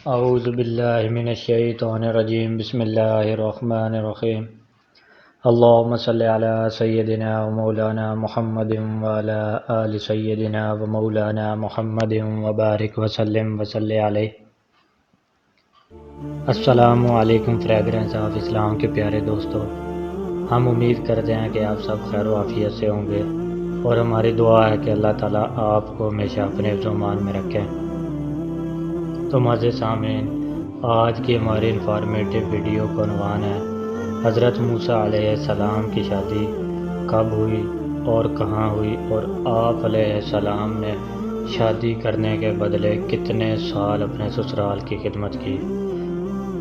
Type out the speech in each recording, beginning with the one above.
اعوذ باللہ من الشیطان الرجیم بسم اللہ الرحمن الرحیم اللہم صلی علی سیدنا و مولانا محمد وعلی آل سیدنا و مولانا محمد وبارک وسلم وصلی علیہ۔ السلام علیکم فریگرنس آف اسلام کے پیارے دوستو، ہم امید کرتے ہیں کہ آپ سب خیر و عافیت سے ہوں گے اور ہماری دعا ہے کہ اللہ تعالیٰ آپ کو ہمیشہ اپنے حفظ و امان میں رکھیں۔ تو معزز سامعین، آج کی ہماری انفارمیٹیو ویڈیو کا عنوان ہے حضرت موسیٰ علیہ السلام کی شادی کب ہوئی اور کہاں ہوئی، اور آپ علیہ السلام نے شادی کرنے کے بدلے کتنے سال اپنے سسرال کی خدمت کی۔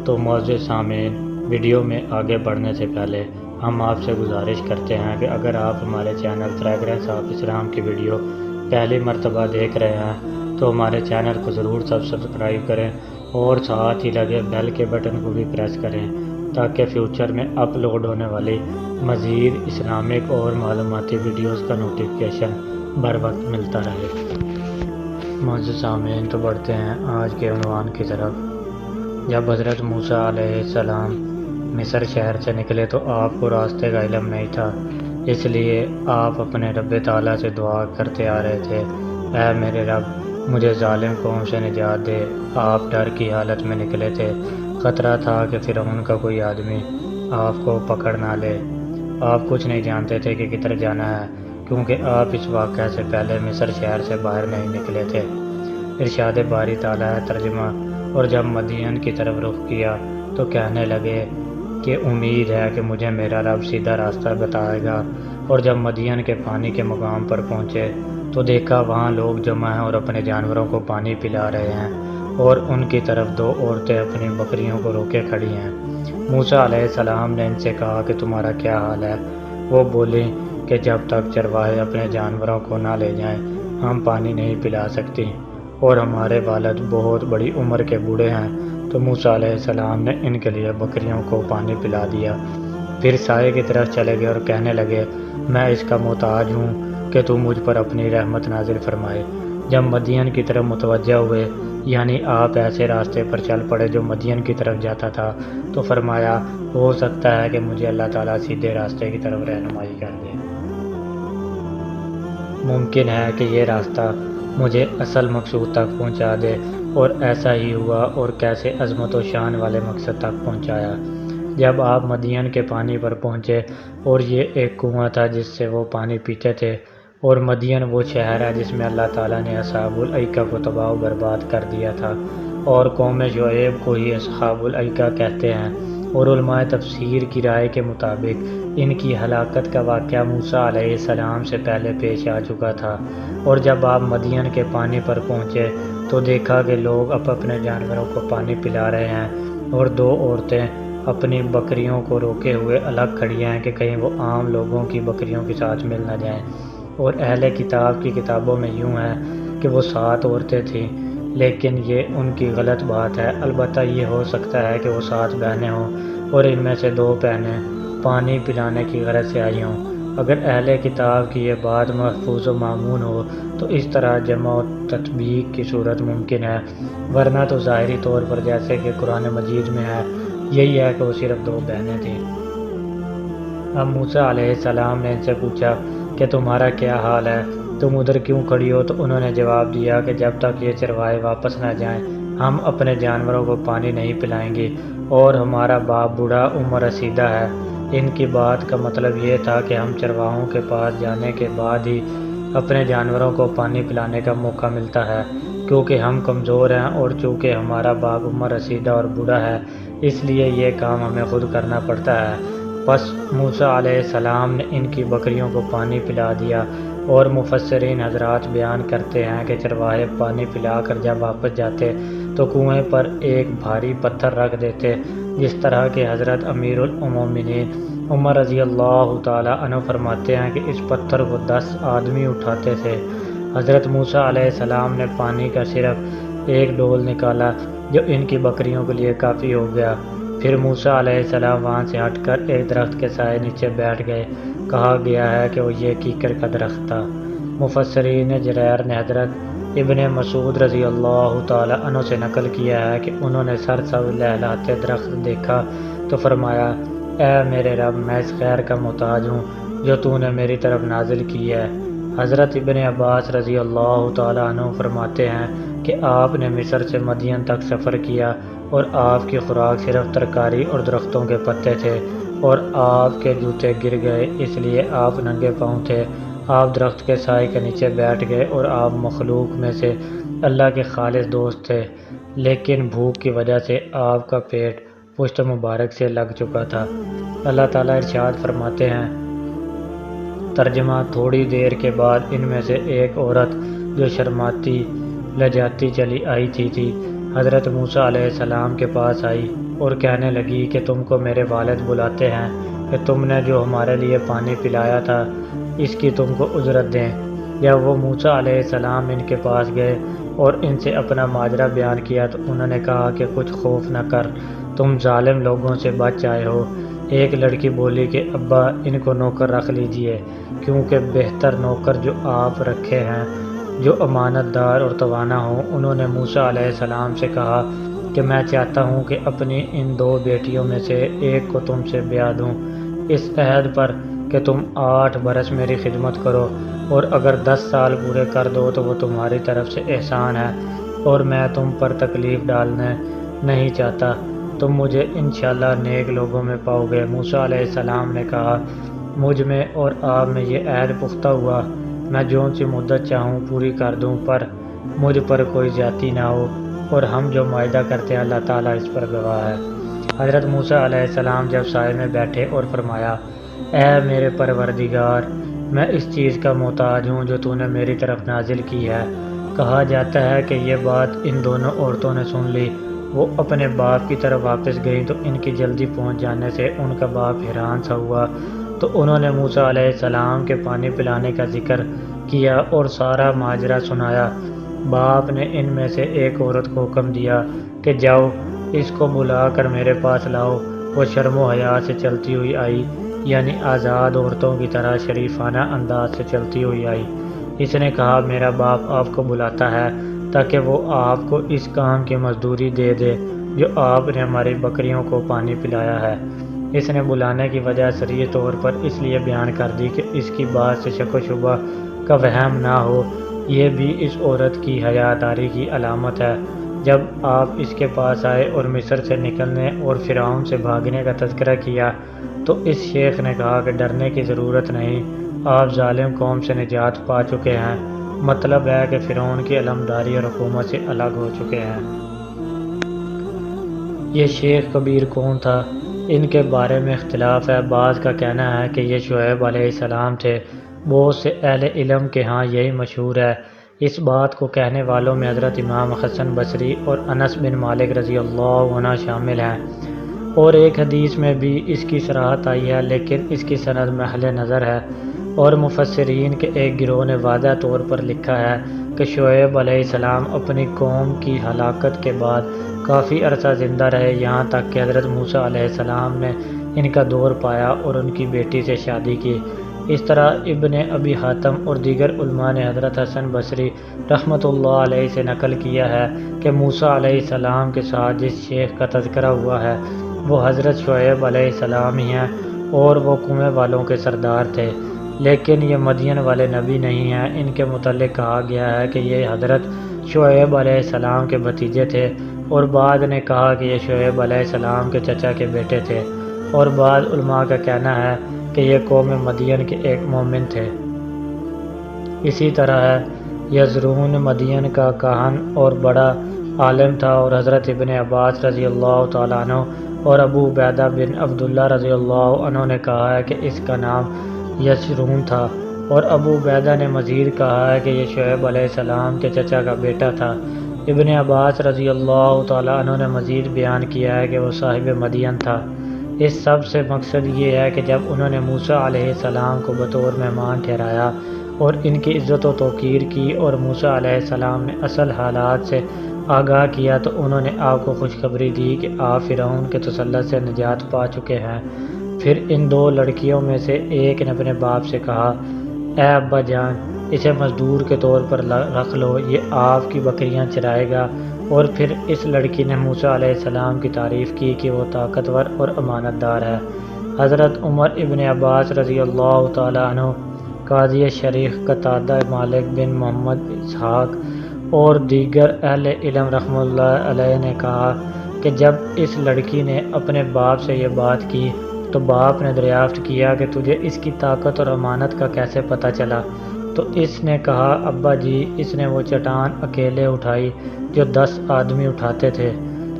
تو معزز سامعین، ویڈیو میں آگے بڑھنے سے پہلے ہم آپ سے گزارش کرتے ہیں کہ اگر آپ ہمارے چینل فریگرنس آف اسلام کی ویڈیو پہلی مرتبہ دیکھ رہے ہیں تو ہمارے چینل کو ضرور سبسکرائب کریں اور ساتھ ہی لگے بیل کے بٹن کو بھی پریس کریں تاکہ فیوچر میں اپلوڈ ہونے والی مزید اسلامک اور معلوماتی ویڈیوز کا نوٹیفیکیشن بر وقت ملتا رہے۔ معزز سامعین، تو بڑھتے ہیں آج کے عنوان کی طرف۔ جب حضرت موسیٰ علیہ السلام مصر شہر سے نکلے تو آپ کو راستے کا علم نہیں تھا، اس لیے آپ اپنے رب تعالیٰ سے دعا کرتے آ رہے تھے، اے میرے رب، مجھے ظالم قوم سے نجات دے۔ آپ ڈر کی حالت میں نکلے تھے، خطرہ تھا کہ فرعون کا کوئی آدمی آپ کو پکڑ نہ لے۔ آپ کچھ نہیں جانتے تھے کہ کدھر جانا ہے، کیونکہ آپ اس واقعہ سے پہلے مصر شہر سے باہر نہیں نکلے تھے۔ ارشاد باری تعالیٰ ہے ترجمہ: اور جب مدین کی طرف رخ کیا تو کہنے لگے کہ امید ہے کہ مجھے میرا رب سیدھا راستہ بتائے گا۔ اور جب مدین کے پانی کے مقام پر پہنچے تو دیکھا وہاں لوگ جمع ہیں اور اپنے جانوروں کو پانی پلا رہے ہیں، اور ان کی طرف دو عورتیں اپنی بکریوں کو روکے کھڑی ہیں۔ موسیٰ علیہ السلام نے ان سے کہا کہ تمہارا کیا حال ہے؟ وہ بولیں کہ جب تک چرواہے اپنے جانوروں کو نہ لے جائیں ہم پانی نہیں پلا سکتی، اور ہمارے والد بہت بڑی عمر کے بوڑھے ہیں۔ تو موسیٰ علیہ السلام نے ان کے لیے بکریوں کو پانی پلا دیا، پھر سائے کی طرف چلے گئے اور کہنے لگے، میں اس کا محتاج ہوں کہ تو مجھ پر اپنی رحمت نازل فرمائے۔ جب مدین کی طرف متوجہ ہوئے، یعنی آپ ایسے راستے پر چل پڑے جو مدین کی طرف جاتا تھا، تو فرمایا، ہو سکتا ہے کہ مجھے اللہ تعالیٰ سیدھے راستے کی طرف رہنمائی کر دے۔ ممکن ہے کہ یہ راستہ مجھے اصل مقصود تک پہنچا دے، اور ایسا ہی ہوا، اور کیسے عظمت و شان والے مقصد تک پہنچایا۔ جب آپ مدین کے پانی پر پہنچے، اور یہ ایک کنواں تھا جس سے وہ پانی پیتے تھے، اور مدین وہ شہر ہے جس میں اللہ تعالیٰ نے اصحاب الایکہ کو تباہ و برباد کر دیا تھا، اور قوم شعیب کو ہی اصحاب الایکہ کہتے ہیں، اور علماء تفسیر کی رائے کے مطابق ان کی ہلاکت کا واقعہ موسیٰ علیہ السلام سے پہلے پیش آ چکا تھا۔ اور جب آپ مدین کے پانی پر پہنچے تو دیکھا کہ لوگ اپنے جانوروں کو پانی پلا رہے ہیں، اور دو عورتیں اپنی بکریوں کو روکے ہوئے الگ کھڑی ہیں کہ کہیں وہ عام لوگوں کی بکریوں کے ساتھ مل نہ جائیں۔ اور اہل کتاب کی کتابوں میں یوں ہے کہ وہ 7 عورتیں تھیں، لیکن یہ ان کی غلط بات ہے۔ البتہ یہ ہو سکتا ہے کہ وہ 7 بہنیں ہوں اور ان میں سے 2 بہنیں پانی پلانے کی غرض سے آئی ہوں۔ اگر اہل کتاب کی یہ بات محفوظ و معمون ہو تو اس طرح جمع و تطبیق کی صورت ممکن ہے، ورنہ تو ظاہری طور پر جیسے کہ قرآن مجید میں ہے، یہی ہے کہ وہ صرف 2 بہنیں تھیں۔ اب موسیٰ علیہ السلام نے ان سے پوچھا کہ تمہارا کیا حال ہے؟ تم ادھر کیوں کھڑی ہو؟ تو انہوں نے جواب دیا کہ جب تک یہ چرواہے واپس نہ جائیں ہم اپنے جانوروں کو پانی نہیں پلائیں گی، اور ہمارا باپ بوڑھا عمر رسیدہ ہے۔ ان کی بات کا مطلب یہ تھا کہ ہم چرواہوں کے پاس جانے کے بعد ہی اپنے جانوروں کو پانی پلانے کا موقع ملتا ہے، کیونکہ ہم کمزور ہیں، اور چونکہ ہمارا باپ عمر رسیدہ اور بوڑھا ہے اس لیے یہ کام ہمیں خود کرنا پڑتا ہے۔ پس موسیٰ علیہ السلام نے ان کی بکریوں کو پانی پلا دیا، اور مفسرین حضرات بیان کرتے ہیں کہ چرواہے پانی پلا کر جب واپس جاتے تو کنویں پر ایک بھاری پتھر رکھ دیتے، جس طرح کہ حضرت امیر المومنین عمر رضی اللہ تعالیٰ عنہ فرماتے ہیں کہ اس پتھر کو 10 آدمی اٹھاتے تھے۔ حضرت موسیٰ علیہ السلام نے پانی کا صرف ایک ڈول نکالا جو ان کی بکریوں کے لیے کافی ہو گیا۔ پھر موسیٰ علیہ السلام وہاں سے ہٹ کر ایک درخت کے سائے نیچے بیٹھ گئے۔ کہا گیا ہے کہ وہ یہ کیکر کا درخت تھا۔ مفسرین جریر نے حضرت ابن مسعود رضی اللہ تعالی عنہ سے نقل کیا ہے کہ انہوں نے سرسبز لہلاتے درخت دیکھا تو فرمایا، اے میرے رب، میں اس خیر کا محتاج ہوں جو تو نے میری طرف نازل کی ہے۔ حضرت ابن عباس رضی اللہ تعالی عنہ فرماتے ہیں کہ آپ نے مصر سے مدین تک سفر کیا اور آپ کی خوراک صرف ترکاری اور درختوں کے پتے تھے، اور آپ کے جوتے گر گئے اس لیے آپ ننگے پاؤں تھے۔ آپ درخت کے سائے کے نیچے بیٹھ گئے اور آپ مخلوق میں سے اللہ کے خالص دوست تھے، لیکن بھوک کی وجہ سے آپ کا پیٹ پشت مبارک سے لگ چکا تھا۔ اللہ تعالیٰ ارشاد فرماتے ہیں، ترجمہ: تھوڑی دیر کے بعد ان میں سے ایک عورت جو شرماتی لجاتی چلی آئی تھی حضرت موسیٰ علیہ السلام کے پاس آئی اور کہنے لگی کہ تم کو میرے والد بلاتے ہیں کہ تم نے جو ہمارے لیے پانی پلایا تھا اس کی تم کو اجرت دیں۔ جب وہ موسیٰ علیہ السلام ان کے پاس گئے اور ان سے اپنا ماجرا بیان کیا تو انہوں نے کہا کہ کچھ خوف نہ کر، تم ظالم لوگوں سے بچ آئے ہو۔ ایک لڑکی بولی کہ ابا، ان کو نوکر رکھ لیجئے، کیونکہ بہتر نوکر جو آپ رکھے ہیں جو امانت دار اور توانا ہوں۔ انہوں نے موسیٰ علیہ السلام سے کہا کہ میں چاہتا ہوں کہ اپنی ان 2 بیٹیوں میں سے ایک کو تم سے بیاہ دوں، اس عہد پر کہ تم 8 برس میری خدمت کرو، اور اگر 10 سال پورے کر دو تو وہ تمہاری طرف سے احسان ہے، اور میں تم پر تکلیف ڈالنے نہیں چاہتا۔ تم مجھے انشاءاللہ نیک لوگوں میں پاؤ گے۔ موسیٰ علیہ السلام نے کہا، مجھ میں اور آپ میں یہ عہد پختہ ہوا، میں جون سی مدت چاہوں پوری کر دوں، پر مجھ پر کوئی زیادتی نہ ہو، اور ہم جو معاہدہ کرتے ہیں اللہ تعالیٰ اس پر گواہ ہے۔ حضرت موسیٰ علیہ السلام جب سائے میں بیٹھے اور فرمایا، اے میرے پروردگار، میں اس چیز کا محتاج ہوں جو تو نے میری طرف نازل کی ہے۔ کہا جاتا ہے کہ یہ بات ان دونوں عورتوں نے سن لی، وہ اپنے باپ کی طرف واپس گئیں تو ان کی جلدی پہنچ جانے سے ان کا باپ حیران سا ہوا، تو انہوں نے موسیٰ علیہ السلام کے پانی پلانے کا ذکر کیا اور سارا ماجرا سنایا۔ باپ نے ان میں سے ایک عورت کو حکم دیا کہ جاؤ، اس کو بلا کر میرے پاس لاؤ۔ وہ شرم و حیا سے چلتی ہوئی آئی، یعنی آزاد عورتوں کی طرح شریفانہ انداز سے چلتی ہوئی آئی۔ اس نے کہا، میرا باپ آپ کو بلاتا ہے تاکہ وہ آپ کو اس کام کی مزدوری دے دے جو آپ نے ہماری بکریوں کو پانی پلایا ہے۔ اس نے بلانے کی وجہ صریح طور پر اس لیے بیان کر دی کہ اس کی بات سے شک و شبہ کا وہم نہ ہو۔ یہ بھی اس عورت کی حیا داری کی علامت ہے۔ جب آپ اس کے پاس آئے اور مصر سے نکلنے اور فرعون سے بھاگنے کا تذکرہ کیا تو اس شیخ نے کہا کہ ڈرنے کی ضرورت نہیں، آپ ظالم قوم سے نجات پا چکے ہیں، مطلب ہے کہ فرعون کی علمداری اور حکومت سے الگ ہو چکے ہیں۔ یہ شیخ کبیر کون تھا؟ ان کے بارے میں اختلاف ہے۔ بعض کا کہنا ہے کہ یہ شعیب علیہ السلام تھے، بہت سے اہل علم کے ہاں یہی مشہور ہے۔ اس بات کو کہنے والوں میں حضرت امام حسن بصری اور انس بن مالک رضی اللہ عنہ شامل ہیں، اور ایک حدیث میں بھی اس کی صراحت آئی ہے، لیکن اس کی سند محل نظر ہے، اور مفسرین کے ایک گروہ نے واضح طور پر لکھا ہے کہ شعیب علیہ السلام اپنی قوم کی ہلاکت کے بعد کافی عرصہ زندہ رہے، یہاں تک کہ حضرت موسیٰ علیہ السلام نے ان کا دور پایا اور ان کی بیٹی سے شادی کی۔ اس طرح ابن ابی حاتم اور دیگر علماء نے حضرت حسن بصری رحمۃ اللہ علیہ سے نقل کیا ہے کہ موسیٰ علیہ السلام کے ساتھ جس شیخ کا تذکرہ ہوا ہے وہ حضرت شعیب علیہ السلام ہی ہیں، اور وہ کنویں والوں کے سردار تھے، لیکن یہ مدین والے نبی نہیں ہیں۔ ان کے متعلق کہا گیا ہے کہ یہ حضرت شعیب علیہ السلام کے بھتیجے تھے، اور بعض نے کہا کہ یہ شعیب علیہ السلام کے چچا کے بیٹے تھے، اور بعض علماء کا کہنا ہے کہ یہ قوم مدین کے ایک مومن تھے۔ اسی طرح ہے یزرون مدین کا کاہن اور بڑا عالم تھا، اور حضرت ابن عباس رضی اللہ تعالیٰ عنہ اور ابو عبیدہ بن عبداللہ رضی اللہ عنہ نے کہا ہے کہ اس کا نام یزرون تھا، اور ابو عبیدہ نے مزید کہا ہے کہ یہ شعیب علیہ السلام کے چچا کا بیٹا تھا۔ ابن عباس رضی اللہ تعالیٰ عنہ نے مزید بیان کیا ہے کہ وہ صاحب مدین تھا۔ اس سب سے مقصد یہ ہے کہ جب انہوں نے موسیٰ علیہ السلام کو بطور مہمان ٹھہرایا اور ان کی عزت و توقیر کی، اور موسیٰ علیہ السلام نے اصل حالات سے آگاہ کیا تو انہوں نے آپ کو خوشخبری دی کہ آپ فرعون کے تسلط سے نجات پا چکے ہیں۔ پھر ان 2 لڑکیوں میں سے ایک نے اپنے باپ سے کہا، اے ابا جان، اسے مزدور کے طور پر رکھ لو، یہ آپ کی بکریاں چرائے گا۔ اور پھر اس لڑکی نے موسیٰ علیہ السلام کی تعریف کی کہ وہ طاقتور اور امانت دار ہے۔ حضرت عمر ابن عباس رضی اللہ تعالیٰ عنہ، قاضی شریف قتادہ، مالک بن محمد اسحاق اور دیگر اہل علم رحمۃ اللہ علیہ نے کہا کہ جب اس لڑکی نے اپنے باپ سے یہ بات کی تو باپ نے دریافت کیا کہ تجھے اس کی طاقت اور امانت کا کیسے پتہ چلا؟ تو اس نے کہا، ابا جی، اس نے وہ چٹان اکیلے اٹھائی جو 10 آدمی اٹھاتے تھے۔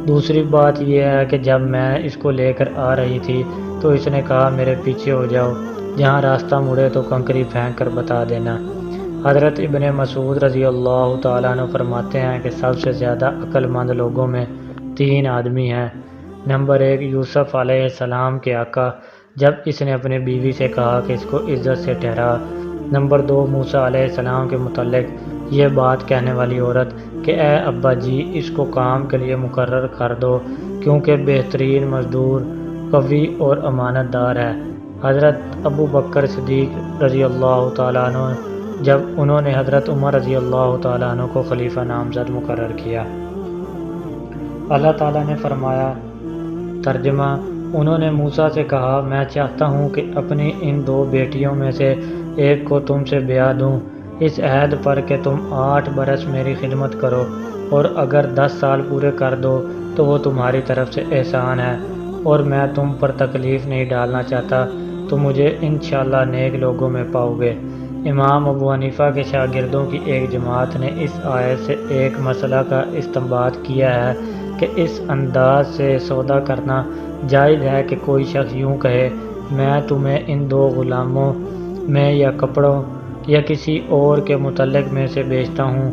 دوسری بات یہ ہے کہ جب میں اس کو لے کر آ رہی تھی تو اس نے کہا میرے پیچھے ہو جاؤ، جہاں راستہ مڑے تو کنکری پھینک کر بتا دینا۔ حضرت ابن مسعود رضی اللہ تعالیٰ عنہ فرماتے ہیں کہ سب سے زیادہ عقل مند لوگوں میں 3 آدمی ہیں۔ نمبر 1، یوسف علیہ السلام کے آقا، جب اس نے اپنی بیوی سے کہا کہ اس کو عزت سے ٹھہرا۔ نمبر 2، موسیٰ علیہ السلام کے متعلق یہ بات کہنے والی عورت کہ اے ابا جی، اس کو کام کے لیے مقرر کر دو کیونکہ بہترین مزدور، قوی اور امانت دار ہے۔ حضرت ابو بکر صدیق رضی اللہ تعالیٰ عنہ، جب انہوں نے حضرت عمر رضی اللہ تعالیٰ عنہ کو خلیفہ نامزد مقرر کیا، اللہ تعالیٰ نے فرمایا، ترجمہ، انہوں نے موسیٰ سے کہا میں چاہتا ہوں کہ اپنی ان 2 بیٹیوں میں سے ایک کو تم سے بیاہ دوں، اس عہد پر کہ تم 8 برس میری خدمت کرو، اور اگر 10 سال پورے کر دو تو وہ تمہاری طرف سے احسان ہے، اور میں تم پر تکلیف نہیں ڈالنا چاہتا، تو مجھے انشاءاللہ نیک لوگوں میں پاؤ گے۔ امام ابو حنیفہ کے شاگردوں کی ایک جماعت نے اس آیت سے ایک مسئلہ کا استنباط کیا ہے کہ اس انداز سے سودا کرنا جائز ہے کہ کوئی شخص یوں کہے، میں تمہیں ان 2 غلاموں میں یا کپڑوں یا کسی اور کے متعلق میں سے بیچتا ہوں،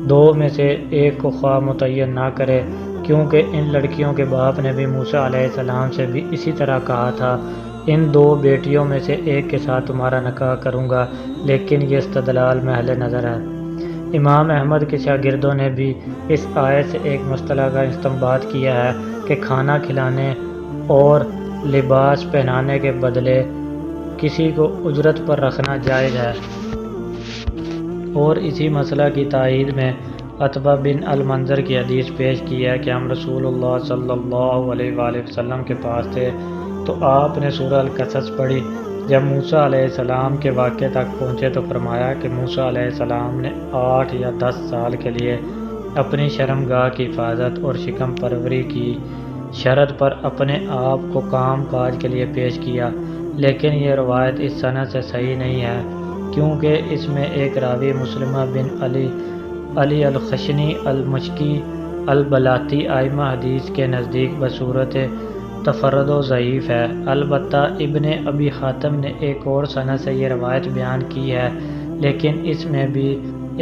2 میں سے ایک کو خواہ متعین نہ کرے، کیونکہ ان لڑکیوں کے باپ نے بھی موسیٰ علیہ السلام سے بھی اسی طرح کہا تھا، ان 2 بیٹیوں میں سے ایک کے ساتھ تمہارا نکاح کروں گا، لیکن یہ استدلال محل نظر ہے۔ امام احمد کے شاگردوں نے بھی اس آیت سے ایک مسئلہ کا استنباط کیا ہے کہ کھانا کھلانے اور لباس پہنانے کے بدلے کسی کو اجرت پر رکھنا جائز ہے، اور اسی مسئلہ کی تائید میں عتبہ بن المنذر کی حدیث پیش کی ہے کہ ہم رسول اللہ صلی اللہ علیہ وآلہ وسلم کے پاس تھے تو آپ نے سورہ القصص پڑھی۔ جب موسیٰ علیہ السلام کے واقعے تک پہنچے تو فرمایا کہ موسیٰ علیہ السلام نے 8 یا 10 سال کے لیے اپنی شرمگاہ کی حفاظت اور شکم پروری کی شرط پر اپنے آپ کو کام کاج کے لیے پیش کیا، لیکن یہ روایت اس سند سے صحیح نہیں ہے کیونکہ اس میں ایک راوی مسلمہ بن علی الخشنی المشکی البلاتی ائمہ حدیث کے نزدیک بصورت تفرد و ضعیف ہے۔ البتہ ابن ابی حاتم نے ایک اور سند سے یہ روایت بیان کی ہے، لیکن اس میں بھی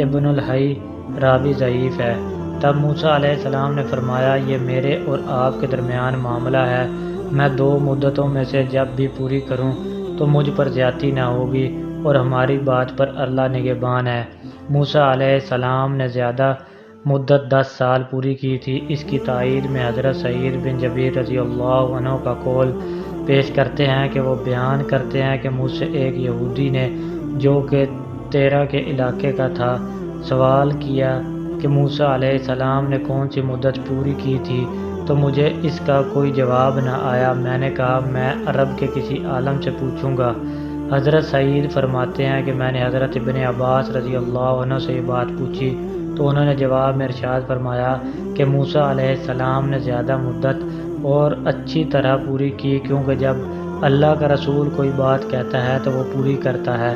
ابن الحی راوی ضعیف ہے۔ تب موسیٰ علیہ السلام نے فرمایا، یہ میرے اور آپ کے درمیان معاملہ ہے، میں 2 مدتوں میں سے جب بھی پوری کروں تو مجھ پر زیادتی نہ ہوگی، اور ہماری بات پر اللہ نگہبان ہے۔ موسیٰ علیہ السلام نے زیادہ مدت 10 سال پوری کی تھی۔ اس کی تائید میں حضرت سعید بن جبیر رضی اللہ عنہ کا قول پیش کرتے ہیں کہ وہ بیان کرتے ہیں کہ مجھ سے ایک یہودی نے جو کہ 13 کے علاقے کا تھا سوال کیا کہ موسیٰ علیہ السلام نے کون سی مدت پوری کی تھی، تو مجھے اس کا کوئی جواب نہ آیا۔ میں نے کہا میں عرب کے کسی عالم سے پوچھوں گا۔ حضرت سعید فرماتے ہیں کہ میں نے حضرت ابن عباس رضی اللہ عنہ سے یہ بات پوچھی تو انہوں نے جواب میں ارشاد فرمایا کہ موسیٰ علیہ السلام نے زیادہ مدت اور اچھی طرح پوری کی، کیونکہ جب اللہ کا رسول کوئی بات کہتا ہے تو وہ پوری کرتا ہے۔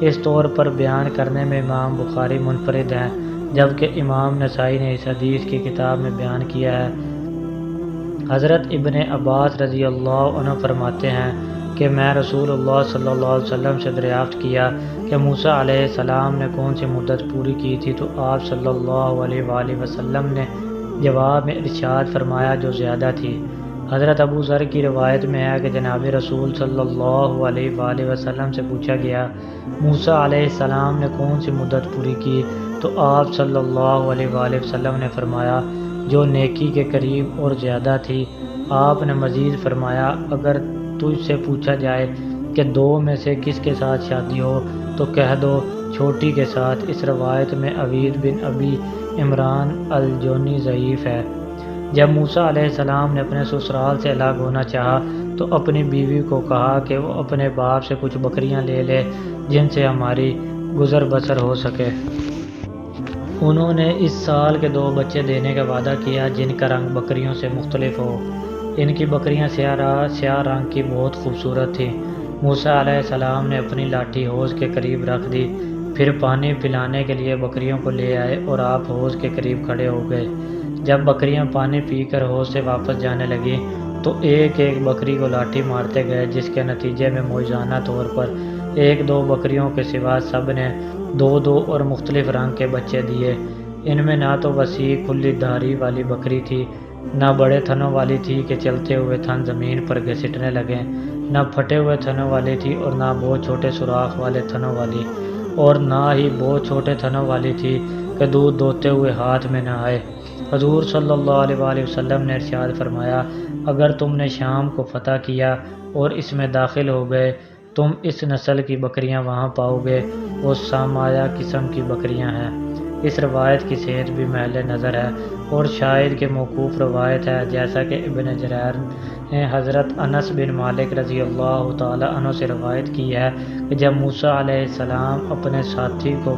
اس طور پر بیان کرنے میں امام بخاری منفرد ہیں، جبکہ امام نسائی نے اس حدیث کی کتاب میں بیان کیا ہے۔ حضرت ابن عباس رضی اللہ عنہ فرماتے ہیں کہ میں رسول اللہ صلی اللہ علیہ وسلم سے دریافت کیا کہ موسیٰ علیہ السلام نے کون سی مدت پوری کی تھی، تو آپ صلی اللہ علیہ وآلہ وسلم نے جواب میں ارشاد فرمایا جو زیادہ تھی۔ حضرت ابو ذر کی روایت میں ہے کہ جناب رسول صلی اللہ علیہ وآلہ وسلم سے پوچھا گیا موسیٰ علیہ السلام نے کون سی مدت پوری کی، تو آپ صلی اللہ علیہ وآلہ وسلم نے فرمایا جو نیکی کے قریب اور زیادہ تھی۔ آپ نے مزید فرمایا اگر تجھ سے پوچھا جائے کہ 2 میں سے کس کے ساتھ شادی ہو تو کہہ دو چھوٹی کے ساتھ۔ اس روایت میں عوید بن ابی عمران الجونی ضعیف ہے۔ جب موسیٰ علیہ السلام نے اپنے سسرال سے الگ ہونا چاہا تو اپنی بیوی کو کہا کہ وہ اپنے باپ سے کچھ بکریاں لے لے جن سے ہماری گزر بسر ہو سکے۔ انہوں نے اس سال کے 2 بچے دینے کا وعدہ کیا جن کا رنگ بکریوں سے مختلف ہو۔ ان کی بکریاں سیاہ رنگ کی بہت خوبصورت تھیں۔ موسیٰ علیہ السلام نے اپنی لاٹھی حوض کے قریب رکھ دی، پھر پانی پلانے کے لیے بکریوں کو لے آئے اور آپ حوض کے قریب کھڑے ہو گئے۔ جب بکریاں پانی پی کر حوض سے واپس جانے لگیں تو ایک ایک بکری کو لاٹھی مارتے گئے، جس کے نتیجے میں معجزانہ طور پر 1-2 بکریوں کے سوا سب نے 2-2 اور مختلف رنگ کے بچے دیے۔ ان میں نہ تو وسیع کھلی دھاری والی بکری تھی، نہ بڑے تھنوں والی تھی کہ چلتے ہوئے تھن زمین پر گھسٹنے لگیں، نہ پھٹے ہوئے تھنوں والی تھی اور نہ بہت چھوٹے سوراخ والے تھنوں والی، اور نہ ہی بہت چھوٹے تھنوں والی تھی کہ دودھ دوہتے ہوئے ہاتھ میں نہ آئے۔ حضور صلی اللہ علیہ وآلہ وسلم نے ارشاد فرمایا، اگر تم نے شام کو فتح کیا اور اس میں داخل ہو گئے، تم اس نسل کی بکریاں وہاں پاؤ گے، وہ سامایہ قسم کی بکریاں ہیں۔ اس روایت کی صحت بھی محل نظر ہے اور شاید کہ موقوف روایت ہے، جیسا کہ ابن جریر نے حضرت انس بن مالک رضی اللہ تعالی عنہ سے روایت کی ہے کہ جب موسیٰ علیہ السلام اپنے ساتھی کو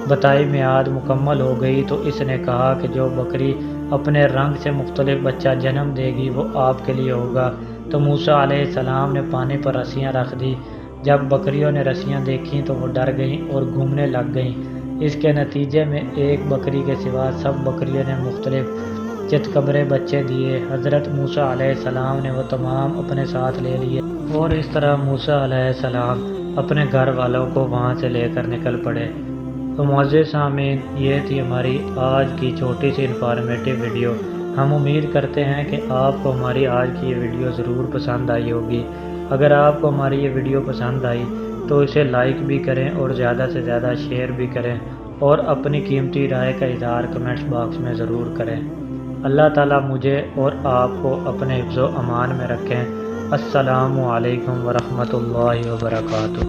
بتائی میعاد مکمل ہو گئی تو اس نے کہا کہ جو بکری اپنے رنگ سے مختلف بچہ جنم دے گی وہ آپ کے لیے ہوگا۔ تو موسیٰ علیہ السلام نے پانی پر رسیاں رکھ دی۔ جب بکریوں نے رسیاں دیکھیں تو وہ ڈر گئیں اور گھومنے لگ گئیں۔ اس کے نتیجے میں ایک بکری کے سوا سب بکریوں نے مختلف چتکبرے بچے دیے۔ حضرت موسیٰ علیہ السلام نے وہ تمام اپنے ساتھ لے لیے اور اس طرح موسیٰ علیہ السلام اپنے گھر والوں کو وہاں سے لے کر نکل پڑے۔ تو معزز سامعین، یہ تھی ہماری آج کی چھوٹی سی انفارمیٹیو ویڈیو۔ ہم امید کرتے ہیں کہ آپ کو ہماری آج کی یہ ویڈیو ضرور پسند آئی ہوگی۔ اگر آپ کو ہماری یہ ویڈیو پسند آئی تو اسے لائک بھی کریں اور زیادہ سے زیادہ شیئر بھی کریں اور اپنی قیمتی رائے کا اظہار کمنٹس باکس میں ضرور کریں۔ اللہ تعالیٰ مجھے اور آپ کو اپنے حفظ و امان میں رکھیں۔ السلام علیکم ورحمۃ اللہ وبرکاتہ۔